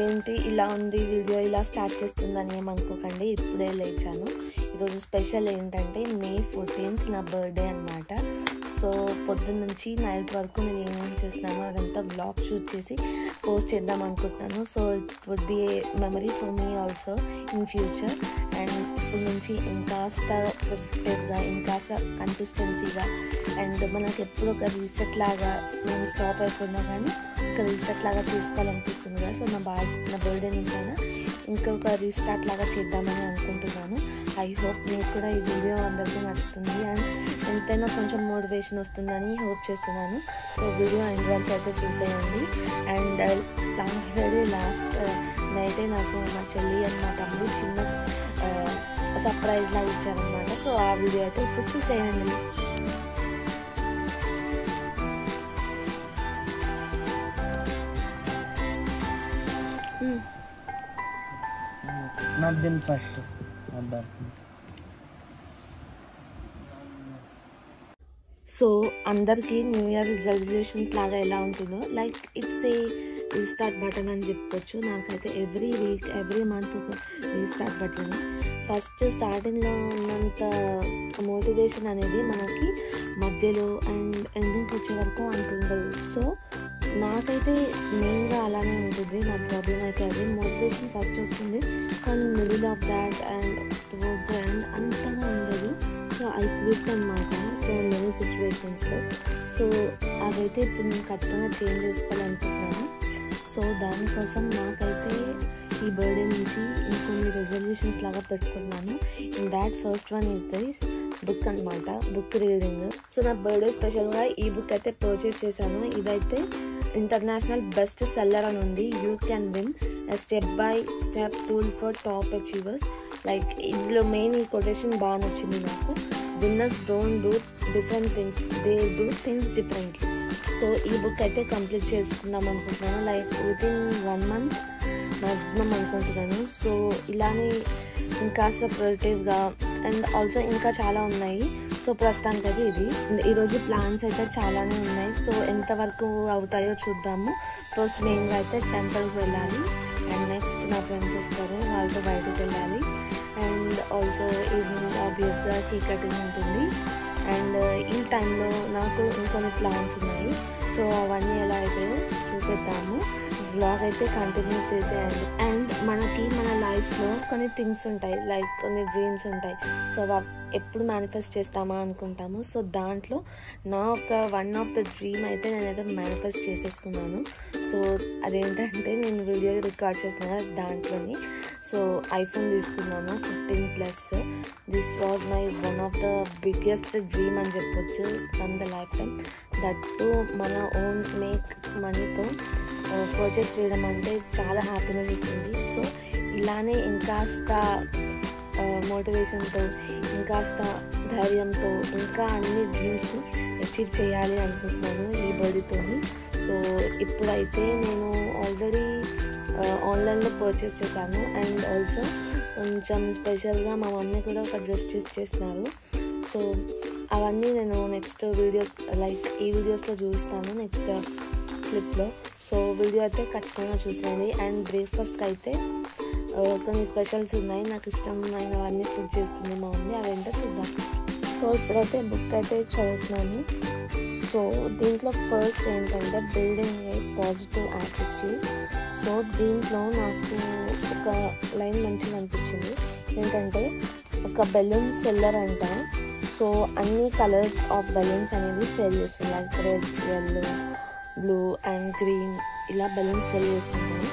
ఏంటి ఇలా ఉంది వీడియో ఇలా స్టార్ట్ చేస్తుందని ఏమనుకోకండి, ఇప్పుడే లేచాను. ఈరోజు స్పెషల్ ఏంటంటే May 14th నా బర్త్డే అన్నమాట. సో పొద్దున్న నుంచి నైట్ వరకు నేను ఏమేం చేస్తున్నానో అదంతా వ్లాగ్ షూట్ చేసి పోస్ట్ చేద్దాం అనుకుంటున్నాను. So it would be a memory for me also in future. And ఇప్పుడు నుంచి ఇంకాస్త ప్రొడక్టివ్గా, ఇంకాస్త కన్సిస్టెన్సీగా, అండ్ మనకు ఎప్పుడు ఒక రీసెట్ లాగా మేము స్టాప్ అయిపోయినా కానీ ఒక రీసెట్ లాగా చేసుకోవాలనిపిస్తుంది కదా. సో నా బర్త్డే నుంచి అయినా ఇంకొక రీస్టార్ట్ లాగా చేద్దామని అనుకుంటున్నాను. ఐ హోప్ మీకు కూడా ఈ వీడియో అందరికీ నచ్చుతుంది అండ్ ఎంతైనా కొంచెం మోటివేషన్ వస్తుందని హోప్ చేస్తున్నాను. సో వీడియో ఎండ్ వరకు అయితే చూసేయండి. అండ్ లాస్ట్ నైటే నాకు మా చెల్లి అండ్ మా తమ్ముడు చిన్న సర్ప్రైజ్ లాగా ఇచ్చారనమాట. సో ఆ వీడియో అయితే ఇప్పుడు చూసేయండి. ఫస్ట్ సో అందరికీ న్యూ ఇయర్ రిజల్యూషన్స్ లాగా ఎలా ఉంటుందో like it's a restart button అని చెప్పొచ్చు. నాకైతే ఎవ్రీ వీక్ ఎవ్రీ మంత్ ఒక రీస్టార్ట్ బటన్. ఫస్ట్ స్టార్టింగ్లో ఉన్నంత మోటివేషన్ అనేది మనకి మధ్యలో అండ్ ఎండింగ్కి వచ్చే వరకు అంటుండదు. సో నాకైతే మెయిన్గా అలానే ఉంటుంది. నా ప్రాబ్లం అయితే అది మోటివేషన్ ఫస్ట్ వస్తుంది కానీ middle of that and towards the end అంతగా ఉండదు. సో ఐ క్విట్ అనమాట. సో మెనీ సిచ్యువేషన్స్లో. సో అదైతే ఇప్పుడు నేను ఖచ్చితంగా చేంజ్ చేసుకోవాలనుకుంటున్నాను. సో దానికోసం నాకైతే ఈ బర్త్డే నుంచి ఇంకొన్ని రెజల్యూషన్స్ లాగా పెట్టుకున్నాను. In that first one is this book అనమాట, బుక్ రీడింగ్. సో నా బర్త్డే స్పెషల్గా ఈ బుక్ అయితే పర్చేస్ చేశాను. ఇదైతే ఇంటర్నేషనల్ బెస్ట్ సెల్లర్ అని ఉంది. You can win a step by step tool for top achievers. Like ఇందులో మెయిన్ ఈ కొటేషన్ బాగా నచ్చింది నాకు. Winners don't do different things, they do things differently. So ఈ బుక్ అయితే కంప్లీట్ చేసుకుందాం అనుకుంటున్నాను. లైక్ వితిన్ 1 month మ్యాక్సిమం అనుకుంటున్నాను. సో ఇలానే ఇంకాస్త ప్రొడక్టివ్గా అండ్ ఆల్సో ఇంకా చాలా ఉన్నాయి. సో ప్రస్తుతానికి అయితే ఇది. ఈరోజు ప్లాన్స్ అయితే చాలానే ఉన్నాయి. సో ఎంతవరకు అవుతాయో చూద్దాము. ఫస్ట్ మెయిన్గా అయితే టెంపుల్కి వెళ్ళాలి అండ్ నెక్స్ట్ నా ఫ్రెండ్స్ వస్తారు, వాళ్ళతో బయటకు వెళ్ళాలి. అండ్ ఆల్సో ఈవినింగ్ ఆబ్వియస్గా కేక్ కటింగ్ ఉంటుంది. అండ్ ఈ టైంలో నాకు ఇంకొన్ని ప్లాన్స్ ఉన్నాయి. సో అవన్నీ ఎలా అయితే చూసేద్దాము. వ్లాగ్ అయితే కంటిన్యూ చేసేయండి. అండ్ మనకి మన లైఫ్లో కొన్ని థింగ్స్ ఉంటాయి, లైక్ కొన్ని డ్రీమ్స్ ఉంటాయి. సో ఎప్పుడు మేనిఫెస్ట్ చేస్తామా అనుకుంటాము. సో దాంట్లో నా వన్ ఆఫ్ ద డ్రీమ్ అయితే నేనైతే మేనిఫెస్ట్ చేసేసుకున్నాను. సో అదేంటంటే నేను వీడియో రికార్డ్ చేస్తున్నాను దాంట్లోని. సో ఐఫోన్ తీసుకున్నాను 15+. This was my one of the biggest dream అని చెప్పొచ్చు from the life time. That to మన ఓన్ మేక్ మనీతో పర్చేస్ చేయడం అంటే చాలా హ్యాపీనెస్ ఇస్తుంది. సో ఇలానే ఇంకాస్త మోటివేషన్తో, ఇంకాస్త ధైర్యంతో ఇంకా అన్ని డ్రీమ్స్ అచీవ్ చేయాలి అనుకుంటున్నాను ఈ బర్త్డేతో. సో ఇప్పుడైతే నేను ఆల్రెడీ ఆన్లైన్లో పర్చేస్ చేశాను. అండ్ ఆల్సో కొంచెం స్పెషల్గా మా మమ్మీ కూడా ఒక డ్రెస్ చేస్తున్నారు. సో అవన్నీ నేను నెక్స్ట్ వీడియోస్ లైక్ ఈ వీడియోస్లో చూస్తాను, నెక్స్ట్ క్లిప్లో. సో వీడియో అయితే ఖచ్చితంగా చూసేయండి. అండ్ బ్రేక్ఫాస్ట్కి అయితే కొన్ని స్పెషల్స్ ఉన్నాయి, నాకు ఇష్టమైనవన్నీ ఫుడ్ చేస్తుంది మా మమ్మీ, అవేంటో చూద్దాం. సో ఇప్పుడైతే బుక్ అయితే చదువుతున్నాను. సో దీంట్లో ఫస్ట్ ఏంటంటే బిల్డింగ్ ఏ పాజిటివ్ యాటిట్యూడ్. సో దీంట్లో నాకు ఒక లైన్ మంచిగా అనిపించింది. ఏంటంటే ఒక బెలూన్ సెల్లర్ అంట. సో అన్ని కలర్స్ ఆఫ్ బెలూన్స్ అనేది సెల్ చేస్తుంది. Like red, yellow, blue and green ఇలా బెలూన్స్ సెల్ చేస్తున్నాను.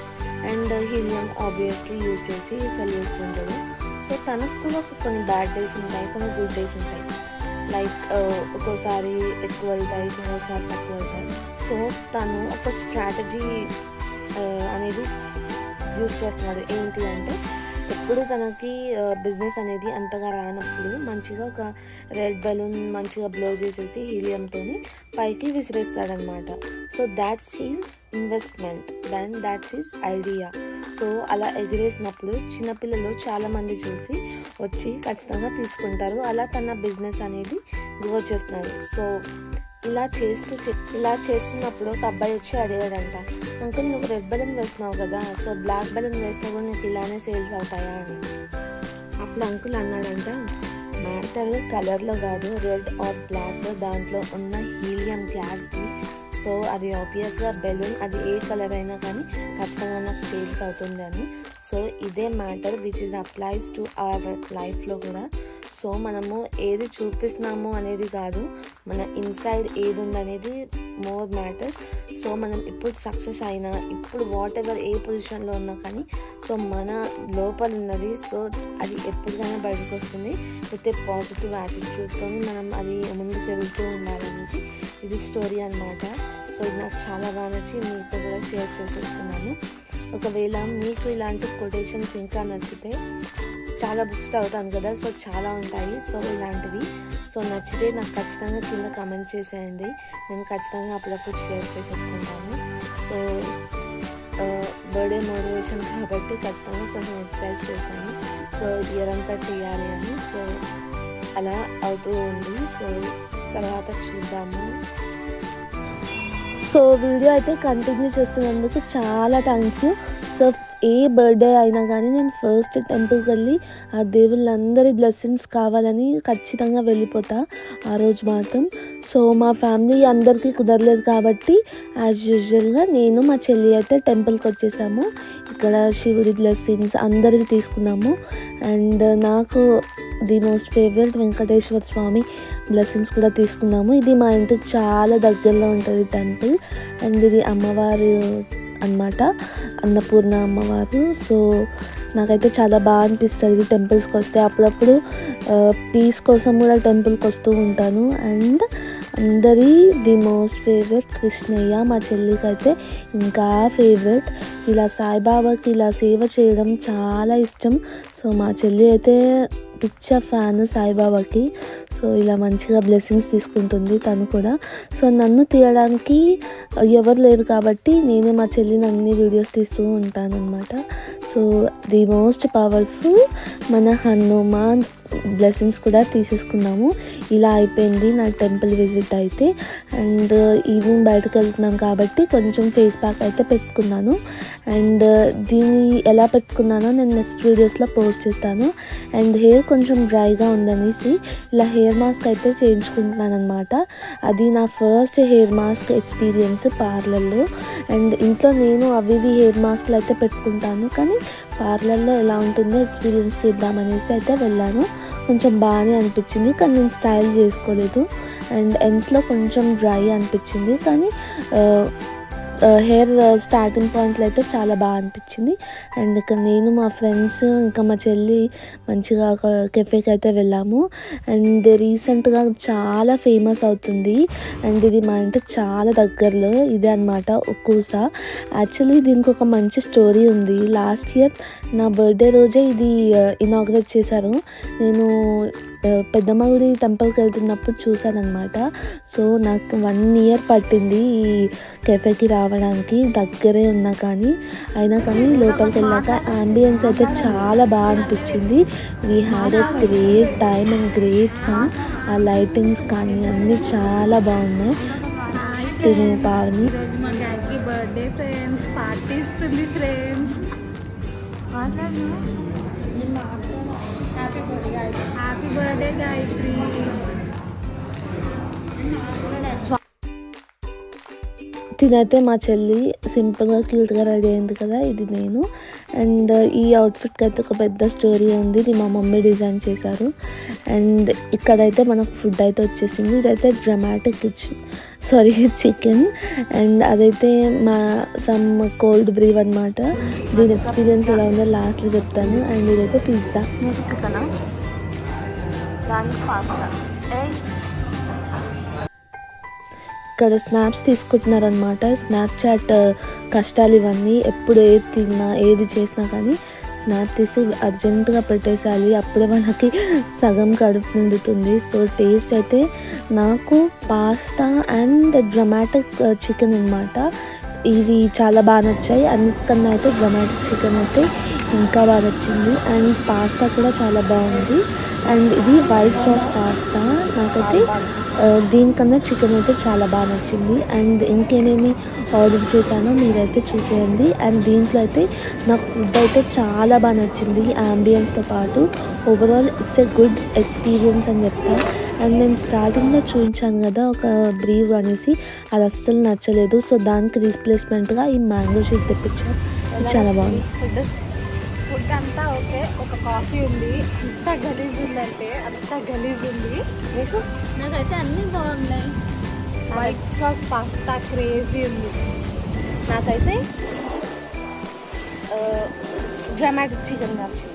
అండ్ హీలియం ఆబ్వియస్లీ యూజ్ చేసి సెల్ చేస్తుంటాడు. సో తనకు కూడా కొన్ని బ్యాడ్ డేస్ ఉంటాయి, కొన్ని గుడ్ డేస్ ఉంటాయి. లైక్ ఒక్కోసారి ఎక్కువ వెళ్తాయి, ఒక్కోసారి తక్కువ వెళ్తాయి. సో తను ఒక స్ట్రాటజీ అనేది యూజ్ చేస్తున్నాడు. ఏంటి అంటే ఎప్పుడు తనకి బిజినెస్ అనేది అంతగా రానప్పుడు మంచిగా ఒక రెడ్ బెలూన్ మంచిగా బ్లో చేసేసి హీలియంతో పైకి విసిరేస్తాడనమాట. So that's his investment, then that's his idea. So అలా ఎగిరేసినప్పుడు చిన్నపిల్లలు చాలామంది చూసి వచ్చి ఖచ్చితంగా తీసుకుంటారు. అలా తన బిజినెస్ అనేది గ్రో చేస్తున్నారు. సో ఇలా చేస్తున్నప్పుడు ఒక అబ్బాయి వచ్చి అడిగాడంట, అంకుల్ నువ్వు రెడ్ బెలూన్ వేస్తున్నావు కదా, సో బ్లాక్ బెలూన్ వేస్తే కూడా నీకు ఇలానే సేల్స్ అవుతాయా అని. అప్పుడు అంకుల్ అన్నాడంట, మ్యాటర్ కలర్లో కాదు, రెడ్ ఆర్ బ్లాక్ దాంట్లో ఉన్న హీలియం గ్యాస్ది. సో అది ఆబ్వియస్గా బెలూన్, అది ఏ కలర్ అయినా కానీ ఖచ్చితంగా నాకు సేల్స్ అవుతుంది అని. సో ఇదే matter which is applies to our లైఫ్లో కూడా. సో మనము ఏది చూపిస్తున్నాము అనేది కాదు, మన ఇన్సైడ్ ఏది ఉందనేది మోర్ మ్యాటర్స్. సో మనం ఇప్పుడు సక్సెస్ అయినా, ఇప్పుడు వాట్ ఎవర్ ఏ పొజిషన్లో ఉన్నా కానీ, సో మన లోపల ఉన్నది, సో అది ఎప్పటికైనా బయటకు వస్తుంది. విత్ ఏ పాజిటివ్ యాటిట్యూడ్తో మనం అది ముందుకు వెళ్తూ ఉండాలనేసి ఇది స్టోరీ అన్నమాట. సో ఇది నాకు చాలా బాగా నచ్చి మీతో కూడా షేర్ చేసేస్తున్నాను. ఒకవేళ మీకు ఇలాంటి కొటేషన్స్ ఇంకా నచ్చితే, చాలా బుక్స్ చదువుతాను కదా, సో చాలా ఉంటాయి సో ఇలాంటివి. సో నచ్చితే నాకు ఖచ్చితంగా కింద కమెంట్ చేసేయండి, నేను ఖచ్చితంగా అప్పుడప్పుడు షేర్ చేసేసుకుంటాను. సో బర్త్డే మోటివేషన్ కాబట్టి ఖచ్చితంగా కొంచెం ఎక్సర్సైజ్ చేశాను, సో ఇయర్ అంతా చేయాలి అని. సో అలా అవుతూ ఉంది. సో తర్వాత చూద్దాము. సో వీడియో అయితే కంటిన్యూ చేస్తున్నందుకు చాలా thank you. So A birthday అయినా కానీ నేను ఫస్ట్ టెంపుల్కి వెళ్ళి ఆ దేవుళ్ళందరి బ్లెస్సింగ్స్ కావాలని ఖచ్చితంగా వెళ్ళిపోతా ఆ రోజు మాత్రం. సో మా ఫ్యామిలీ అందరికీ కుదరలేదు కాబట్టి యాజ్ యూజువల్గా నేను మా చెల్లి అయితే టెంపుల్కి వచ్చేసాము. ఇక్కడ శివుడి బ్లెస్సింగ్స్ అందరికీ తీసుకున్నాము. అండ్ నాకు the most favourite Venkateswara Swamy blessings కూడా తీసుకున్నాము. ఇది మా ఇంటికి చాలా దగ్గరలో ఉంటుంది టెంపుల్. అండ్ ఇది అమ్మవారు అన్నమాట, అన్నపూర్ణ అమ్మవారు. సో నాకైతే చాలా బాగా అనిపిస్తుంది టెంపుల్స్కి వస్తే. అప్పుడప్పుడు పీస్ కోసం కూడా టెంపుల్కి వస్తూ ఉంటాను. అండ్ అందరి ది మోస్ట్ ఫేవరెట్ కృష్ణయ్య, మా చెల్లికి అయితే ఇంకా ఫేవరెట్. ఇలా సాయిబాబాకి ఇలా సేవ చేయడం చాలా ఇష్టం. సో మా చెల్లి అయితే పిచ్చ ఫ్యాన్ సాయిబాబాకి. సో ఇలా మంచిగా బ్లెస్సింగ్స్ తీసుకుంటుంది తను కూడా. సో నన్ను తీయడానికి ఎవరు లేరు కాబట్టి నేనే మా చెల్లిని అన్ని వీడియోస్ తీస్తూ ఉంటాను అనమాట. సో ది మోస్ట్ పవర్ఫుల్ మన హనుమాన్ బ్లెస్సింగ్స్ కూడా తీసేసుకున్నాము. ఇలా అయిపోయింది నా టెంపుల్ విజిట్ అయితే. అండ్ ఈవినింగ్ బయటకు వెళ్తున్నాం కాబట్టి కొంచెం ఫేస్ ప్యాక్ అయితే పెట్టుకున్నాను. అండ్ దీన్ని ఎలా పెట్టుకున్నానో నేను నెక్స్ట్ వీడియోస్లో పోస్ట్ చేస్తాను. అండ్ హెయిర్ కొంచెం డ్రైగా ఉందనేసి ఇలా హెయిర్ మాస్క్ అయితే చేయించుకుంటున్నాను అనమాట. అది నా ఫస్ట్ హెయిర్ మాస్క్ ఎక్స్పీరియన్స్ పార్లర్లో. అండ్ ఇంట్లో నేను అవి హెయిర్ మాస్క్లు అయితే పెట్టుకుంటాను, కానీ పార్లర్లో ఎలా ఉంటుందో ఎక్స్పీరియన్స్ చేద్దామనేసి అయితే వెళ్ళాను. కొంచెం బాగానే అనిపించింది, కానీ నేను స్టైల్ చేసుకోలేదు. అండ్ ఎండ్స్లో కొంచెం డ్రై అనిపించింది, కానీ హెయిర్ స్టార్టింగ్ పాయింట్లో అయితే చాలా బాగా అనిపించింది. అండ్ ఇక్కడ నేను మా ఫ్రెండ్స్ ఇంకా మా చెల్లి మంచిగా ఒక కెఫేకి అయితే వెళ్ళాము. అండ్ రీసెంట్గా చాలా ఫేమస్ అవుతుంది. అండ్ ఇది మా ఇంటికి చాలా దగ్గరలో ఇదే అనమాట, ఉక్కూసా. యాక్చువల్లీ దీనికి ఒక మంచి స్టోరీ ఉంది. లాస్ట్ ఇయర్ నా బర్త్డే రోజే ఇది ఇనాగ్రేట్ చేశారు. నేను పెద్దమ్మ గుడి టెంపుల్కి వెళ్తున్నప్పుడు చూశానమాట. సో నాకు 1 year పట్టింది ఈ కెఫేకి రావడానికి, దగ్గరే ఉన్నా కానీ అయినా కానీ లోపలికి వెళ్ళాక అంబియన్స్ అయితే చాలా బాగా అనిపించింది. We had a great time and great fun. ఆ లైటింగ్స్ కానీ అన్నీ చాలా బాగున్నాయి. తినే పావని బర్త్డే ఫ్రెండ్స్ పార్టీ ఇస్తుంది ఫ్రెండ్స్. Happy birthday Gayatri. తినైతే మా చెల్లి సింపుల్గా క్యూట్గా రెడీ అయింది కదా, ఇది నేను. అండ్ ఈ అవుట్ఫిట్కి అయితే ఒక పెద్ద స్టోరీ ఉంది. ఇది మా మమ్మీ డిజైన్ చేశారు. అండ్ ఇక్కడైతే మనకు ఫుడ్ అయితే వచ్చేసింది. ఇదైతే డ్రమాటిక్ చికెన్. అండ్ అదైతే మా సమ్ కోల్డ్ బ్రీవ్ అనమాట. దీని ఎక్స్పీరియన్స్ ఎలా ఉందో లాస్ట్లో చెప్తాను. అండ్ ఇదైతే పిజ్జా. చికెనా దానికి పాస్తా. ఇక్కడ స్నాప్స్ తీసుకుంటున్నారనమాట. స్నాప్చాట్ కష్టాలు ఇవన్నీ. ఎప్పుడు ఏది తిన్నా ఏది చేసినా కానీ స్నాప్ తీసి అర్జెంటుగా పెట్టేసాలి, అప్పుడే వాళ్ళకి సగం కడుపు నిండుతుంది. సో టేస్ట్ అయితే నాకు పాస్తా అండ్ డ్రమాటిక్ చికెన్ అనమాట. ఇవి చాలా బాగా నచ్చాయి. అన్నిటికన్నా అయితే డ్రమాటిక్ చికెన్ అయితే ఇంకా బాగా నచ్చింది. అండ్ పాస్తా కూడా చాలా బాగుంది. అండ్ ఇది వైట్ సాస్ పాస్తా. నాకైతే దీనికన్నా చికెన్ అయితే చాలా బాగా నచ్చింది. అండ్ ఇంకేమేమి ఆర్డర్ చేశానో మీరైతే చూసేయండి. అండ్ దీంట్లో అయితే నాకు ఫుడ్ అయితే చాలా బాగా నచ్చింది యాంబియన్స్తో పాటు. Overall it's a good experience అని చెప్తాను. అండ్ నేను స్టార్టింగ్లో చూపించాను కదా ఒక బ్రీవ్ అనేసి, అది అస్సలు నచ్చలేదు. సో దానికి రీప్లేస్మెంట్గా ఈ మ్యాంగో షేక్ తెప్పించాను. చాలా బాగుంది. ఫుడ్ అంతా ఓకే. ఒక కాఫీ ఉంది, ఎంత గలీజ్ ఉందంటే అంత గలీజ్ ఉంది. మీకు? నాకైతే అన్నీ బాగున్నాయి. వైట్ సాస్ పాస్తా క్రేజీ ఉంది. నాకైతే డ్రామాటిక్ చికెన్ నచ్చింది.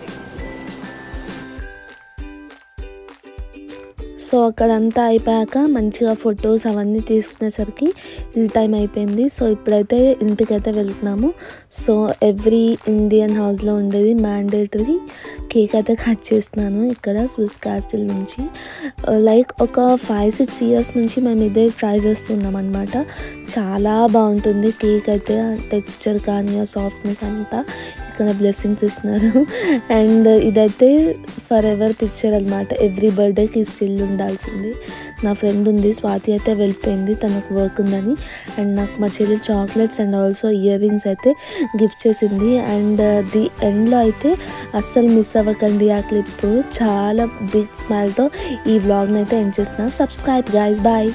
సో అక్కడంతా అయిపోయాక మంచిగా ఫొటోస్ అవన్నీ తీసుకునేసరికి ఈ టైం అయిపోయింది. సో ఇప్పుడైతే ఇంటికైతే వెళ్తున్నాము. సో ఎవ్రీ ఇండియన్ హౌస్లో ఉండేది మ్యాండేటరీ కేక్ అయితే కట్ చేస్తున్నాను ఇక్కడ స్విస్ క్యాస్టిల్ నుంచి. లైక్ ఒక 5-6 ఇయర్స్ నుంచి మేము ఇదే ట్రై చేస్తున్నాం అనమాట. చాలా బాగుంటుంది కేక్ అయితే, టెక్స్చర్ కానీ ఆ సాఫ్ట్నెస్ అంతా. ఇక్కడ బ్లెస్సింగ్స్ ఇస్తున్నారు. అండ్ ఇదైతే ఫర్ ఎవర్ పిక్చర్ అనమాట. ఎవ్రీ బర్త్డేకి స్టిల్ ఉండాల్సింది. నా ఫ్రెండ్ ఉంది స్వాతి, అయితే వెళ్ళిపోయింది, తనకు వర్క్ ఉందని. అండ్ నాకు మా చెల్లి chocolates and also ear rings అయితే గిఫ్ట్ చేసింది. అండ్ ది ఎండ్లో అయితే అస్సలు మిస్ అవ్వకండి ఆ క్లిప్. చాలా బిగ్ స్మైల్తో ఈ వ్లాగ్ని అయితే ఎండ్ చేస్తున్నాను. Subscribe guys, bye.